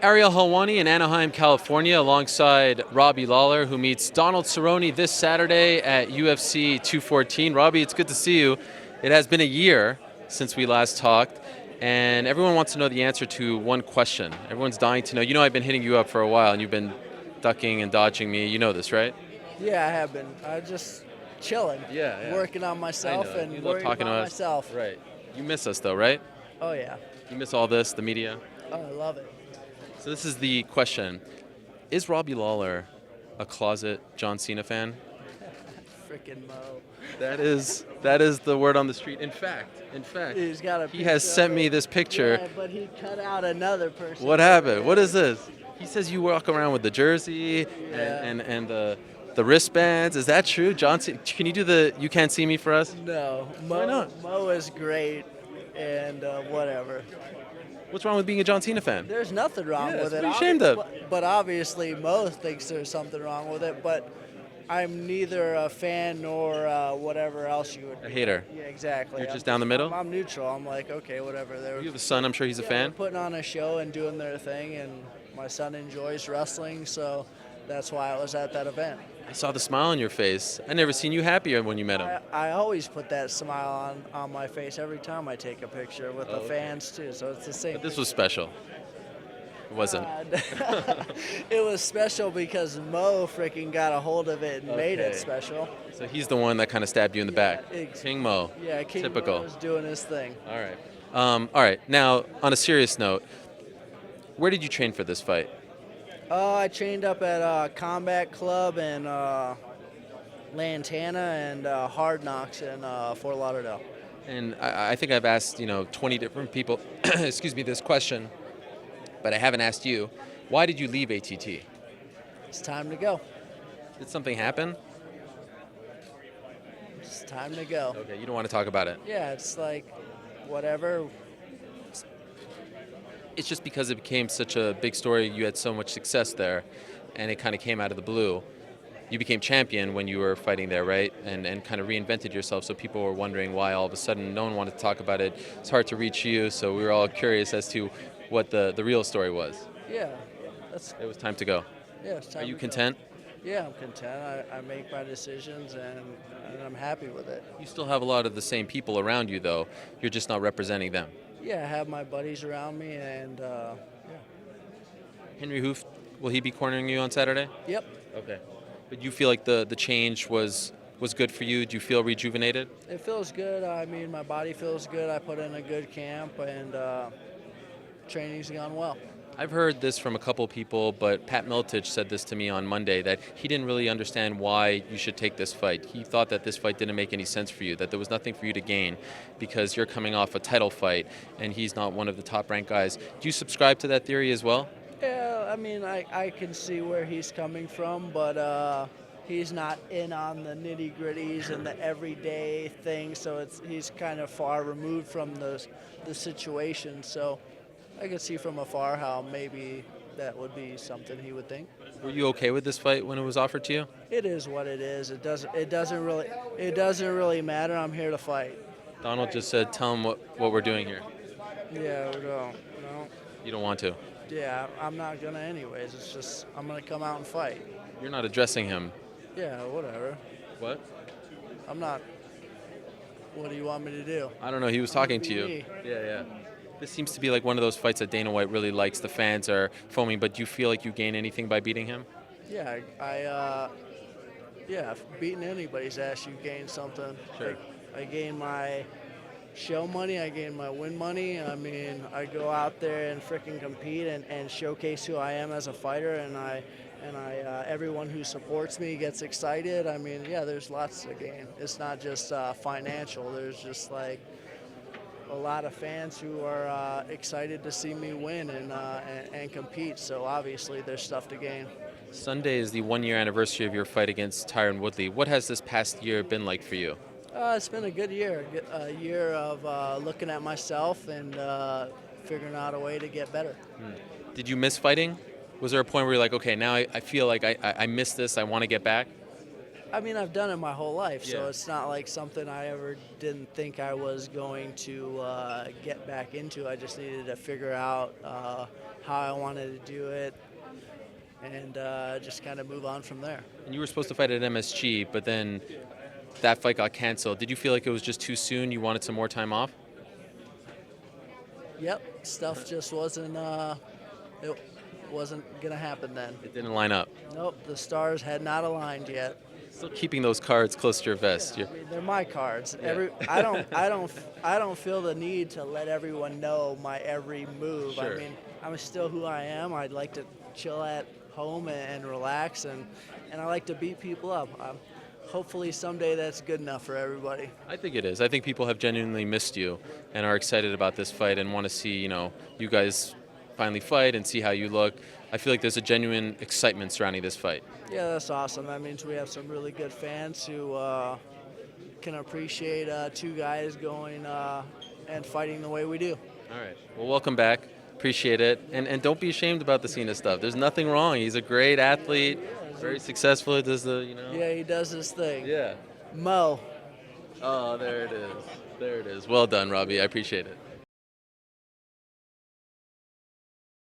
Ariel Helwani in Anaheim, California, alongside Robbie Lawler, who meets Donald Cerrone this Saturday at UFC 214. Robbie, it's good to see you. It has been a year since we last talked, and everyone wants to know the answer to one question. Everyone's dying to know. You know I've been hitting you up for a while, and you've been ducking and dodging me. You know this, right? Yeah, I have been. I just chilling. Yeah. Working on myself I know. and You love worrying talking about to us. myself. Right. You miss us, though, right? Oh yeah. You miss all this, the media. Oh, I love it. So this is the question. Is Robbie Lawler a closet John Cena fan? Freaking Mo. That is the word on the street. In fact, He's got a. he has sent me this picture. Yeah, but he cut out another person. What happened? What is this? He says you walk around with the jersey Yeah. and the wristbands. Is that true, John Cena? Can you do the "You Can't See Me" for us? No, Mo. Why not? Mo is great, and whatever. What's wrong with being a John Cena fan? There's nothing wrong Yeah, with what it. are you ashamed of? But obviously, Mo thinks there's something wrong with it. But I'm neither a fan nor whatever else you would. A hater. Yeah, exactly. You're just down the middle? I'm neutral. I'm like, okay, whatever. You have a son. I'm sure he's a They're fan. putting on a show and doing their thing, and my son enjoys wrestling, so that's why I was at that event. I saw the smile on your face. I never seen you happier when you met him. I always put that smile on my face every time I take a picture with the okay. fans too, so it's the same. But this was special. It wasn't. It was special because Mo freaking got a hold of it and made it Okay. special. So he's the one that kind of stabbed you in the back. Exactly. King Mo. Yeah, King Typical. Mo was doing his thing. All right. All right. Now, on a serious note, where did you train for this fight? I trained up at Combat Club in Lantana and Hard Knocks in Fort Lauderdale. And I think I've asked 20 different people, excuse me, this question, but I haven't asked you. Why did you leave ATT? It's time to go. Did something happen? It's time to go. Okay, you don't want to talk about it. Yeah, it's like whatever. It's just because it became such a big story. You had so much success there, and it kind of came out of the blue. You became champion when you were fighting there, right? And kind of reinvented yourself, so people were wondering why all of a sudden no one wanted to talk about it. It's hard to reach you, so we were all curious as to what the real story was. Yeah, It was time to go. yeah. It's time Are you to go. content? Yeah, I'm content. I make my decisions and I'm happy with it. You still have a lot of the same people around you, though. You're just not representing them. Yeah, I have my buddies around me and yeah. Henry Hoof, will he be cornering you on Saturday? Yep. Okay. But you feel like the change was good for you? Do you feel rejuvenated? It feels good. I mean, my body feels good. I put in a good camp and training's gone well. I've heard this from a couple people, but Pat Miletich said this to me on Monday, that he didn't really understand why you should take this fight. He thought that this fight didn't make any sense for you, that there was nothing for you to gain because you're coming off a title fight and he's not one of the top-ranked guys. Do you subscribe to that theory as well? Yeah, I mean, I can see where he's coming from, but he's not in on the nitty-gritties and the everyday thing, so he's kind of far removed from the situation. So I could see from afar how maybe that would be something he would think. Were you okay with this fight when it was offered to you? It is what it is. It doesn't really matter. I'm here to fight. Donald just said, tell him what we're doing here. Yeah, no. You don't want to. Yeah, I'm not gonna anyways. It's just I'm gonna come out and fight. You're not addressing him. Yeah, whatever. What? I'm not. What do you want me to do? I don't know. He was talking to you. Me. Yeah. This seems to be like one of those fights that Dana White really likes. The fans are foaming, but do you feel like you gain anything by beating him? Yeah, if beating anybody's ass, you gain something. Sure. I gain my show money, I gain my win money. I mean, I go out there and freaking compete and showcase who I am as a fighter, and everyone who supports me gets excited. I mean, yeah, there's lots to gain. It's not just financial. There's just like a lot of fans who are excited to see me win and compete. So obviously, there's stuff to gain. Sunday is the one-year anniversary of your fight against Tyron Woodley. What has this past year been like for you? It's been a good year. A year of looking at myself and figuring out a way to get better. Did you miss fighting? Was there a point where you're like, okay, now I feel like I miss this, I want to get back? I mean, I've done it my whole life, so Yeah. it's not like something I ever didn't think I was going to get back into. I just needed to figure out how I wanted to do it and just kind of move on from there. And you were supposed to fight at MSG, but then that fight got canceled. Did you feel like it was just too soon? You wanted some more time off? Yep, stuff just it wasn't going to happen then. It didn't line up. Nope, the stars had not aligned yet. Still keeping those cards close to your vest. I mean, they're my cards. Yeah. I don't feel the need to let everyone know my every move. Sure. I mean, I'm still who I am. I'd like to chill at home and relax, and I like to beat people up. Hopefully someday that's good enough for everybody. I think it is. I think people have genuinely missed you and are excited about this fight and want to see, you guys finally fight and see how you look. I feel like there's a genuine excitement surrounding this fight. Yeah, that's awesome. That means we have some really good fans who can appreciate two guys going and fighting the way we do. All right. Well, welcome back. Appreciate it. And don't be ashamed about the Cena stuff. There's nothing wrong. He's a great athlete, very successful. He does Yeah, he does his thing. Yeah. Mo. Oh, there it is. There it is. Well done, Robbie. I appreciate it.